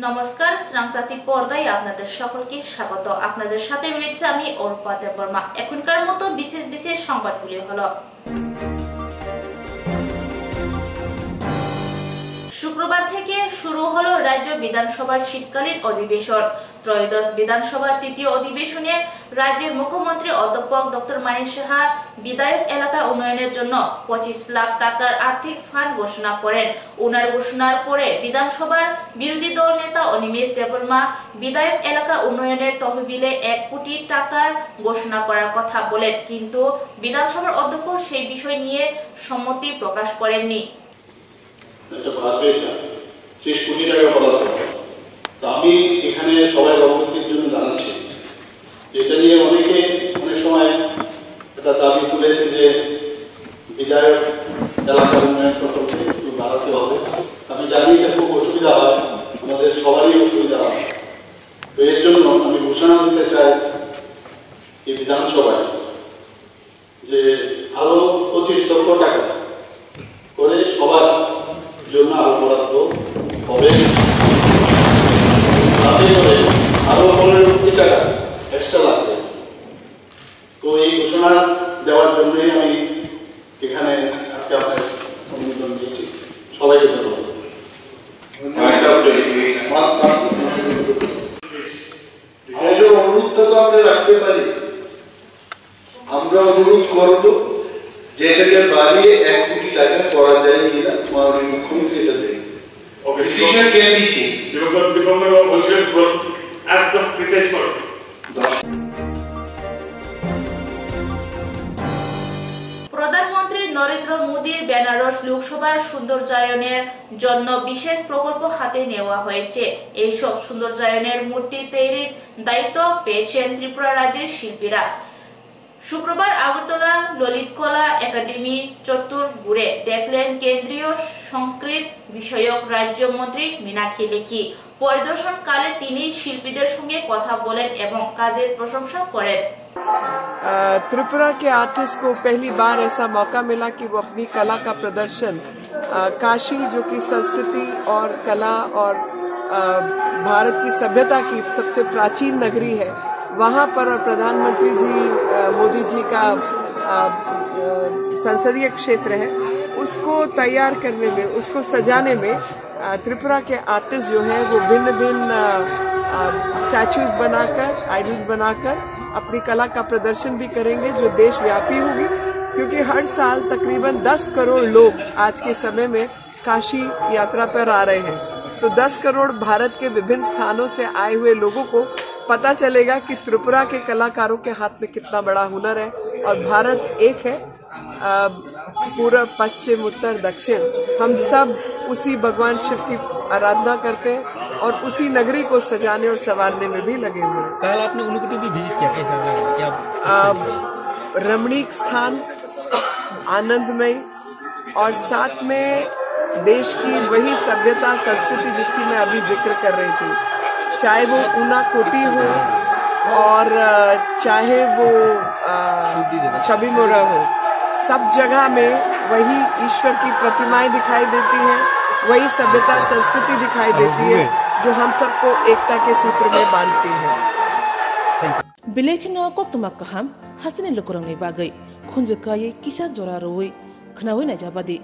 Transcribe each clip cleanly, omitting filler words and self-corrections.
নমস্কার, শ্রাংসাতি পর্দায় আপনাদের সকলকে স্বাগত। আপনাদের সাথে রয়েছে আমি অর্পা দেববর্মা। এখনকার মতো বিশেষ বিশেষ সংবাদগুলি হলো: শুক্রবার থেকে শুরু হলো রাজ্য বিধানসভার শীতকালীন অধিবেশন। ত্রয়োদশ বিধানসভার তৃতীয় অধিবেশনে রাজ্যের মুখ্যমন্ত্রী অধ্যাপক ডক্টর মানিক সাহা বিধায়ক এলাকা উন্নয়নের জন্য 25 লাখ টাকার আর্থিক ফান্ড ঘোষণা করেন। ওনার ঘোষণার পরে বিধানসভার বিরোধী দল নেতা অনিমেষ দেববর্মা বিধায়ক এলাকা উন্নয়নের তহবিলে 1 কোটি টাকার ঘোষণা করার কথা বলেন, কিন্তু বিধানসভার অধ্যক্ষ সেই বিষয় নিয়ে সম্মতি প্রকাশ করেননি। আমি এখানে সবাই অবগতির জন্য জানাচ্ছি, এটা নিয়ে অনেকে অনেক সময় একটা দাবি তুলেছে যে বিধায়ক এলাকার উন্নয়ন প্রকল্পে একটু বাড়াতে হবে। আমি জানি এটা খুব অসুবিধা হয়, আমাদের সবারই অসুবিধা হয়। তো এর জন্য আমি ঘোষণা দিতে চাই এই বিধানসভায় যে আরো 25 লক্ষ টাকা করে সবার জন্য আরো বরাদ্দ হবে, তাতে করে আরো 15 কোটি টাকা এক্সট্রা লাগবে। তো এই ঘোষণা দেওয়ার জন্যই আমি এখানে আজকে আপনার অনুমোদন দিয়েছি। সবাইকে ধন্যবাদ। অনুরোধটা তো আমরা রাখতে পারি, আমরা অনুরোধ করবো যে এটাকে বাড়িয়ে 1 কোটি টাকা করা যায় কিনা মাননীয় মুখ্যমন্ত্রী এটা দেয়। Decision can be change. প্রধানমন্ত্রী নরেন্দ্র মোদীর বেনারস লোকসভার সৌন্দর্যায়নের জন্য বিশেষ প্রকল্প হাতে নেওয়া হয়েছে। এইসব সৌন্দর্যায়নের মূর্তি তৈরির দায়িত্ব পেয়েছেন ত্রিপুরা রাজ্যের শিল্পীরা। শুক্রবার আগরতলা ললিত কলা একাডেমি চত্বর ঘুরে দেখলেন কেন্দ্রীয় সংস্কৃত বিষয়ক রাজ্যমন্ত্রী মীনাক্ষী লেখি। পরিদর্শনকালে তিনি শিল্পীদের সঙ্গে কথা বলেন এবং কাজের প্রশংসা করেন। त्रिपुरा के आर्टिस्ट को पहली बार ऐसा मौका मिला कि वो अपनी कला का प्रदर्शन काशी, जो कि संस्कृति और कला और भारत की सभ्यता की सबसे प्राचीन नगरी है, वहां पर, और प्रधानमंत्री जी मोदी जी का संसदीय क्षेत्र है, उसको तैयार करने में, उसको सजाने में त्रिपुरा के आर्टिस्ट जो है वो भिन्न भिन्न स्टैचूज बनाकर, आइडल्स बनाकर अपनी कला का प्रदर्शन भी करेंगे, जो देशव्यापी होगी, क्योंकि हर साल तकरीबन 10 करोड़ लोग आज के समय में काशी यात्रा पर आ रहे हैं। तो 10 करोड़ भारत के विभिन्न स्थानों से आए हुए लोगों को पता चलेगा कि त्रिपुरा के कलाकारों के हाथ में कितना बड़ा हुनर है, और भारत एक है, पूर्व पश्चिम उत्तर दक्षिण, हम सब उसी भगवान शिव की आराधना करते हैं और उसी नगरी को सजाने और संवारने में भी लगे हुए हैं। कल आपने उनको भी विजिट किया, कैसा लगा? क्या रमणीक स्थान, आनंदमय, और साथ में देश की वही सभ्यता संस्कृति जिसकी मैं अभी जिक्र कर रही थी, चाहे वो ऊना कोटी हो और चाहे वो छवि मोरा हो, सब जगह में वही ईश्वर की प्रतिमाएं दिखाई देती हैं, वही सभ्यता संस्कृति दिखाई देती है, जो हम सबको एकता के सूत्र में बांधती है। बिलेखिनो कोक्तमा कहम हसने लुकुरंगनि बागै खुंजकायै किसा जरा रोय खनावै नाजाबादि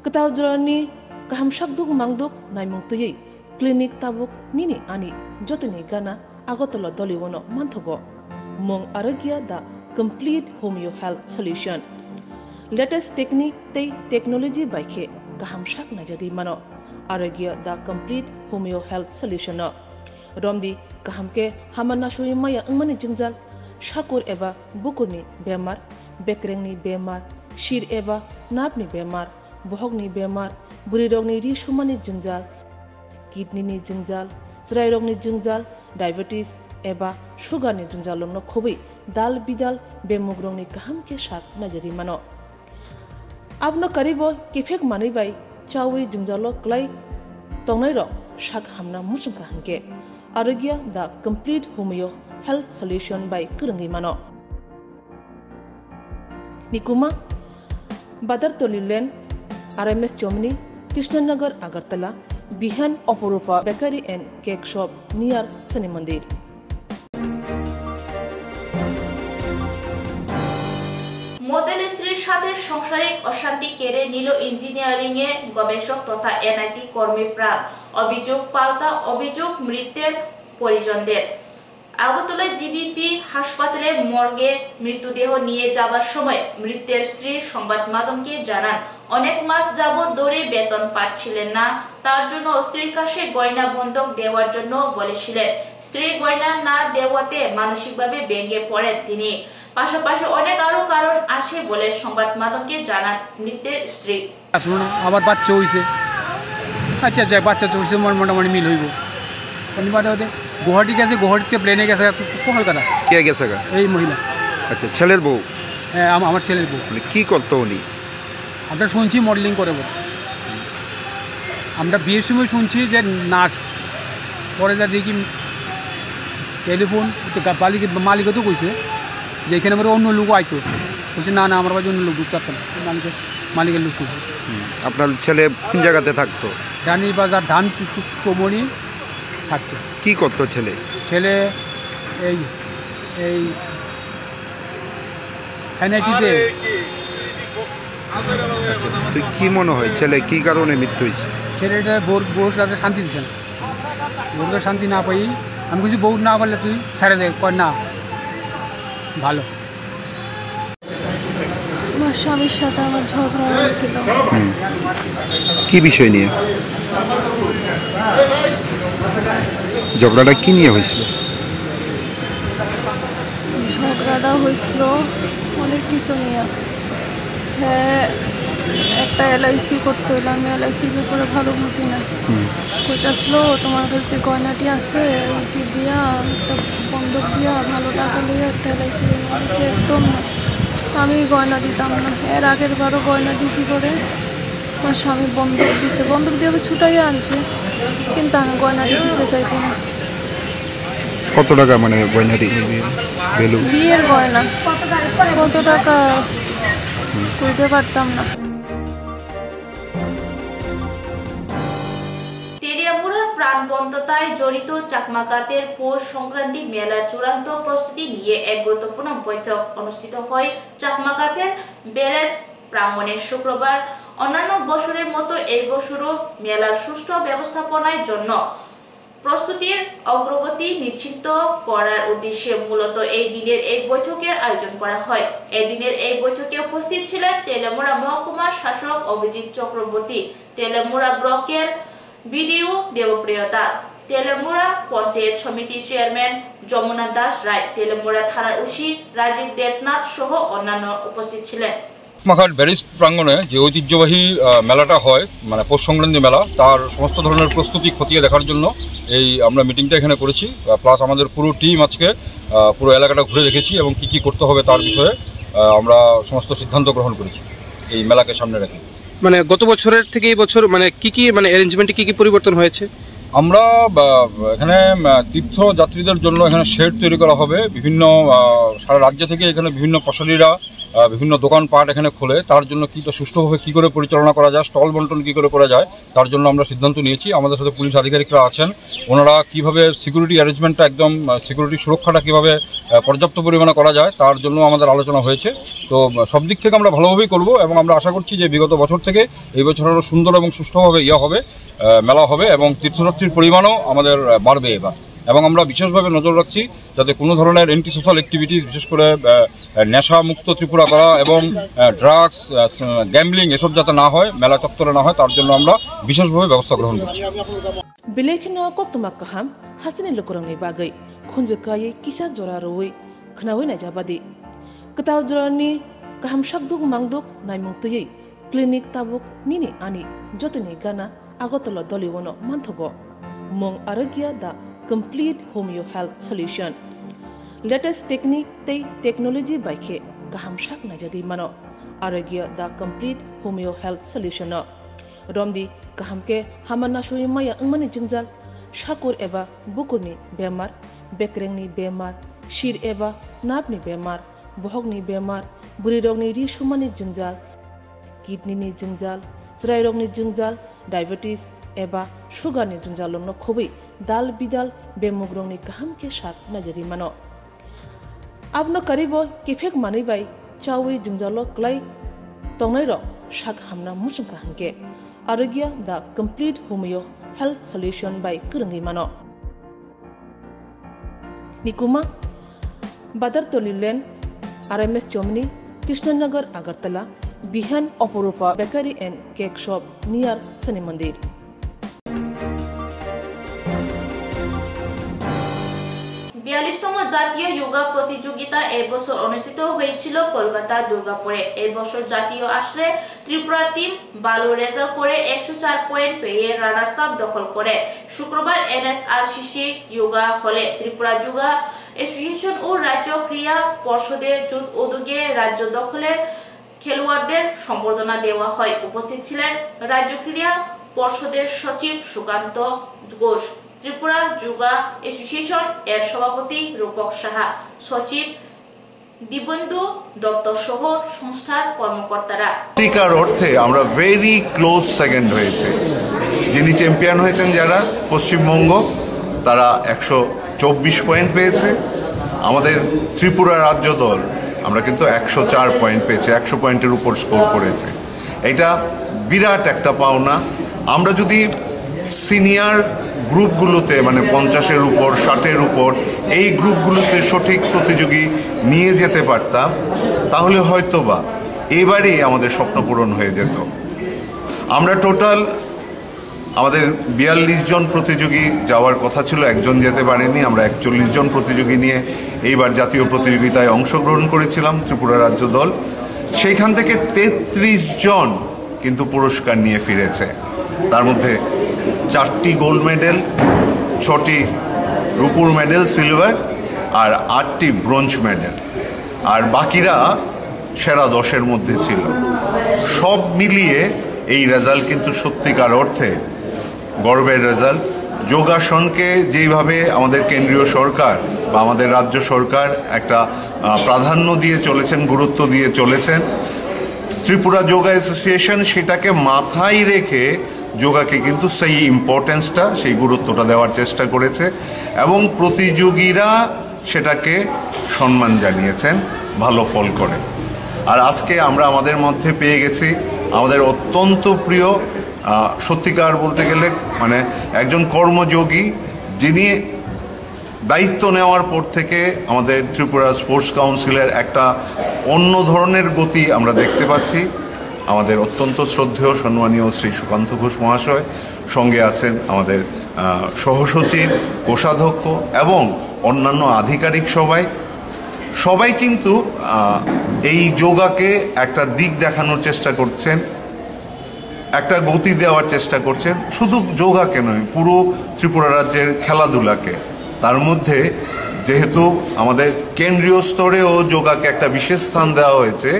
कताव जरानि कहम शब्दुक मांगदुक नायमुंतयै क्लिनिक ताबुक निनि आनि जतनि गाना आगतला दलिवनो मानथगो मंग आरोग्य दा complete homeo health solution latest technique तै टेक्नोलॉजी बाइखे कहम शाक नाजागै मानो आरोग्य दा कंप्लीट होमियो हेल्थ सॉल्यूशन रमदी कहम के हामना सुय माया अंगमानि जिंजाल शाकुर एबा बुकुरनि बेमार, बेक्रेंनि बेमार, शिर एबा नापनि बेमार, बहगनि बेमार, बुरि रोगनि रिसुमानि जिंजाल, किडनीनि जिंजाल, ज्राय रोगनि जिंजाल, डायबिटीज एबा शुगारनि जिंजालनो खुबै दाल बिदाल बेमुग्रंनि कहम के शाक नाजागै मानो आपनो करीबो केफेक मानैबाय चावै जिंजालो क्लाय तंगनाय रो शाक हामना मुसुंखा हंके आरोग्य दा कंप्लीट होमियो हेल्थ सॉल्यूशन बाय करंगै मानो निकुमा बादर तोलिलेन RMS Chowmuhani Krishnanagar Agartala Bihan Oporupa Bakery and Cake Shop near Sani Mandir. Model স্ত্রীর সাথে সাংসারিক অশান্তি কেড়ে নিল ইঞ্জিনিয়ারিং এ গবেষক তথা এনআইটি কর্মী প্রাণ। অভিযোগ পাল্টা অভিযোগ মৃতের পরিজনদের। আগরতলায় জিবিপি হাসপাতালে মর্গে মৃতদেহ নিয়ে যাবার সময় মৃতের স্ত্রী সংবাদ মাধ্যমকে জানান, অনেক মাস যাবৎ ধরে বেতন পাচ্ছিলেন না, তার জন্য স্ত্রীর কাছে গয়না বন্ধক দেওয়ার জন্য বলেছিলেন। স্ত্রী গয়না না দেওয়াতে মানসিকভাবে ভেঙে পড়েন তিনি। পাশাপাশি অনেক আরো কারণ আছে বলে সংবাদ মাধ্যমকে জানান মৃতের স্ত্রী। আবার বাচ্চা হইছে, আচ্ছা যাই বাচ্চা চলছে মোটামুটি মিল হইব। গুয়াহাটি গেছে, গুয়াহাটিতে প্লেনে গেছে কলকাতা। কে গেছে? এই মহিলা। আচ্ছা, ছেলের বউ? হ্যাঁ, আমার ছেলের বউ। কি করতো উনি? আমরা শুনছি মডেলিং করে বলে। আমরা বিয়ের সময় শুনছি যে নার্স, পরে যা দেখি টেলিফোন মালিকও তো কইছে যে এখানে আমার অন্য লোক আইতো, বলছে না না আমার বাড়ি অন্য লোক ঢুকতে পারতাম, মালিকের লোক। আপনার ছেলে কোন জায়গাতে থাকতো? রানী বাজার ধান চমনি থাকতো। কি করতো ছেলে? ছেলে এই এই এনআইটিতে। আচ্ছা, তুই কি মনে হয় ছেলে কি কারণে মৃত্যু হয়েছে? ছেলেটা বউর সাথে শান্তি দিচ্ছে না, বউকে শান্তি না পাই আমি কিছু বউ না পারলে তুই ছেড়ে দে, কয় না ভালো। আমার স্বামীর সাথে আমার ঝগড়া হয়েছিল। কি বিষয় নিয়ে ঝগড়াটা? কি নিয়ে হয়েছিল ঝগড়াটা? হয়েছিল অনেক কিছু নিয়ে। হ্যাঁ, একটা এলআইসি করতে হইলো, আমি এলআইসির ব্যাপারে ভালো বুঝি না। কইতাছিল তোমার কাছে গয়নাটি আছে, ওইটি দিয়া একটা বন্ধক দিয়া ভালো টাকা লিয়ে একটা এলআইসি বলছে একদম না, আমি গয়না দিতাম না। এর আগের বারও গয়না দিছি করে আমার স্বামী বন্ধক দিছে, বন্ধক দিয়ে ছুটাইয়া আনছে, কিন্তু আমি গয়নাটি দিতে চাইছি না। কত টাকা মানে গয়না দিয়ে ভ্যালু? বিয়ের গয়না কত টাকা কইতে পারতাম না। তেলিয়ামুড়ার প্রাণবন্ততায় জড়িত চাকমাকাতের পৌষ সংক্রান্তি মেলার চূড়ান্ত প্রস্তুতি নিয়ে এক গুরুত্বপূর্ণ বৈঠক অনুষ্ঠিত হয় চাকমাকাতের ব্যারেজ প্রাঙ্গণে শুক্রবার। অন্যান্য বছরের মতো এই বছরও মেলার সুষ্ঠু ব্যবস্থাপনার জন্য প্রস্তুতির অগ্রগতি নিশ্চিত করার উদ্দেশ্যে মূলত এই দিনের এই বৈঠকের আয়োজন করা হয়। এই দিনের এই বৈঠকে উপস্থিত ছিলেন তেলিয়ামুড়া মহকুমার শাসক অভিজিৎ চক্রবর্তী, তেলিয়ামুড়া ব্লকের বিডিও দেবপ্রিয় দাস, তেলিয়ামুড়া পঞ্চায়েত সমিতি চেয়ারম্যান যমুনা দাস রায়, তেলিয়ামুড়া থানার ওসি রাজীব দেবনাথ সহ অন্যান্য উপস্থিত ছিলেন। চাকমাঘাট ব্যারেজ প্রাঙ্গণে যে ঐতিহ্যবাহী মেলাটা হয়, মানে পৌষ সংক্রান্তি মেলা, তার সমস্ত ধরনের প্রস্তুতি খতিয়ে দেখার জন্য এই আমরা মিটিংটা এখানে করেছি। প্লাস আমাদের পুরো টিম আজকে পুরো এলাকাটা ঘুরে দেখেছি এবং কি কি করতে হবে তার বিষয়ে আমরা সমস্ত সিদ্ধান্ত গ্রহণ করেছি এই মেলাকে সামনে রেখে। মানে গত বছরের থেকে এই বছর মানে কি মানে অ্যারেঞ্জমেন্টে কি পরিবর্তন হয়েছে? আমরা এখানে তীর্থযাত্রীদের জন্য এখানে শেড তৈরি করা হবে। বিভিন্ন সারা রাজ্য থেকে এখানে বিভিন্ন পশালীরা বিভিন্ন দোকানপাট এখানে খোলে, তার জন্য সুষ্ঠুভাবে কী করে পরিচালনা করা যায়, স্টল বন্টন কী করে করা যায়, তার জন্য আমরা সিদ্ধান্ত নিয়েছি। আমাদের সাথে পুলিশ আধিকারিকরা আছেন, ওনারা কীভাবে সিকিউরিটি অ্যারেঞ্জমেন্টটা একদম সিকিউরিটি সুরক্ষাটা কীভাবে পর্যাপ্ত পরিমাণে করা যায় তার জন্য আমাদের আলোচনা হয়েছে। তো সব দিক থেকে আমরা ভালোভাবেই করব এবং আমরা আশা করছি যে বিগত বছর থেকে এই বছর আরও সুন্দর এবং সুষ্ঠুভাবে হবে, মেলা হবে এবং তীর্থযাত্রীর পরিমাণও আমাদের বাড়বে এবার। এবং আমরা বিশেষভাবে নজর রাখছি যাতে কোনো ধরনের অ্যান্টি সোশ্যাল অ্যাক্টিভিটিস, বিশেষ করে নেশা মুক্ত ত্রিপুরা করা এবং ড্রাগস, গ্যাম্বলিং এসব যাতে না হয়, মেলা চত্বরে না হয়, তার জন্য আমরা বিশেষভাবে ব্যবস্থা গ্রহণ করছি। Bilekhino koktuma kaham hasini lokorangni bagai khunjukai kisa joraroi khnawai na jabadi kataw jorani kaham shakduk mangduk naimungtui clinic tabuk nini ani jotini gana agotolo doliwono manthogo mong arogya da complete homeo health solution latest technique tei technology baikhe kaham shak na jadi mano arogya da complete homeo health solution Romdi kahamke hamana shui maya angmani jingjal shakur eba bukurni bemar bekrengni bemar shir eba napni bemar bohogni bemar buri rogni ri shumani jingjal kidney ni jingjal srai rogni jingjal diabetes एबा सुगारनि जुंजालंनो खुबै दाल बिदाल बेमुग्रंनि गाहाम के साथ नजरि मानो आपनो करीबो केफेक मानैबाय चावै जुंजालो क्लाइ तंनाय र शाक हामना मुसुंखा हंके Arogya the complete homeo health solution बाय करंगी मानो निकुमा बादर तोलिलेन RMS Chowmuhani Krishnanagar Agartala Bihan Oporupa bakery and cake shop near Shani Mandir. বিয়াল্লিশতম জাতীয় যোগা প্রতিযোগিতা এই বছর অনুষ্ঠিত হয়েছিল কলকাতা দুর্গাপুরে। এই বছর জাতীয় আসরে ত্রিপুরা টিম ভালো রেজাল্ট করে 104 পয়েন্ট পেয়ে রানার্স আপ দখল করে। শুক্রবার এনএসআরসিসি যোগা হলে ত্রিপুরা যোগা অ্যাসোসিয়েশন ও রাজ্য ক্রীড়া পর্ষদের যৌথ উদ্যোগে রাজ্য দখলের খেলোয়াড়দের সম্বর্ধনা দেওয়া হয়। উপস্থিত ছিলেন রাজ্য ক্রীড়া পর্ষদের সচিব সুকান্ত ঘোষ, ত্রিপুরা যোগা অ্যাসোসিয়েশন এর সভাপতি রূপক সাহা, সচিব দিবন্ধু দত্ত সহ সংস্থার কর্মকর্তারা। সত্যিকার অর্থে আমরা ভেরি ক্লোজ সেকেন্ড হয়েছে। যিনি চ্যাম্পিয়ন হয়েছেন যারা পশ্চিমবঙ্গ, তারা 124 পয়েন্ট পেয়েছে। আমাদের ত্রিপুরা রাজ্য দল আমরা কিন্তু 104 পয়েন্ট পেয়েছি, 100 পয়েন্টের উপর স্কোর করেছে। এটা বিরাট একটা পাওনা। আমরা যদি সিনিয়র গ্রুপগুলোতে মানে 50-এর উপর 60-এর উপর এই গ্রুপগুলোতে সঠিক প্রতিযোগী নিয়ে যেতে পারতাম, তাহলে হয়তোবা এবারেই আমাদের স্বপ্ন পূরণ হয়ে যেত। আমরা টোটাল আমাদের 42 জন প্রতিযোগী যাওয়ার কথা ছিল, একজন যেতে পারেনি। আমরা 41 জন প্রতিযোগী নিয়ে এইবার জাতীয় প্রতিযোগিতায় অংশগ্রহণ করেছিলাম ত্রিপুরা রাজ্য দল। সেইখান থেকে 33 জন কিন্তু পুরস্কার নিয়ে ফিরেছে। তার মধ্যে 4টি গোল্ড মেডেল, 6টি রূপোর মেডেল সিলভার আর 8টি ব্রোঞ্জ মেডেল, আর বাকিরা সেরা 10-এর মধ্যে ছিল। সব মিলিয়ে এই রেজাল্ট কিন্তু সত্যিকার অর্থে গর্বের রেজাল্ট। যোগাসনকে যেইভাবে আমাদের কেন্দ্রীয় সরকার বা আমাদের রাজ্য সরকার একটা প্রাধান্য দিয়ে চলেছেন, গুরুত্ব দিয়ে চলেছেন, ত্রিপুরা যোগা অ্যাসোসিয়েশন সেটাকে মাথায় রেখে যোগাকে কিন্তু সেই ইম্পর্টেন্সটা, সেই গুরুত্বটা দেওয়ার চেষ্টা করেছে এবং প্রতিযোগীরা সেটাকে সম্মান জানিয়েছেন ভালো ফল করে। আর আজকে আমরা আমাদের মধ্যে পেয়ে গেছি আমাদের অত্যন্ত প্রিয়, সত্যিকার বলতে গেলে মানে একজন কর্মযোগী, যিনি দায়িত্ব নেওয়ার পর থেকে আমাদের ত্রিপুরা স্পোর্টস কাউন্সিলের একটা অন্য ধরনের গতি আমরা দেখতে পাচ্ছি। আমাদের অত্যন্ত শ্রদ্ধেয় সম্মানীয় শ্রী সুকান্ত ঘোষ মহাশয়, সঙ্গে আছেন আমাদের সহসচিব, কোষাধ্যক্ষ এবং অন্যান্য আধিকারিক সবাই কিন্তু এই যোগাকে একটা দিক দেখানোর চেষ্টা করছেন, একটা গতি দেওয়ার চেষ্টা করছেন। শুধু যোগাকে নয়, পুরো ত্রিপুরা রাজ্যের খেলাধুলাকে। তার মধ্যে যেহেতু আমাদের কেন্দ্রীয় স্তরেও যোগাকে একটা বিশেষ স্থান দেওয়া হয়েছে,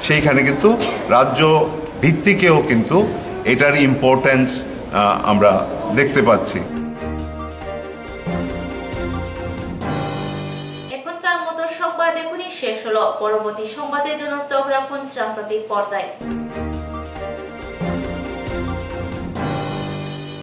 সেইখানে কিন্তু রাজ্য ভিত্তিকেও কিন্তু এটার ইম্পর্টেন্স আমরা দেখতে পাচ্ছি। এখনকার মতো সংবাদ এখনই শেষ হলো। পরবর্তী সংবাদের জন্য চোখ রাখুন সাংস্কৃতিক পর্দায়।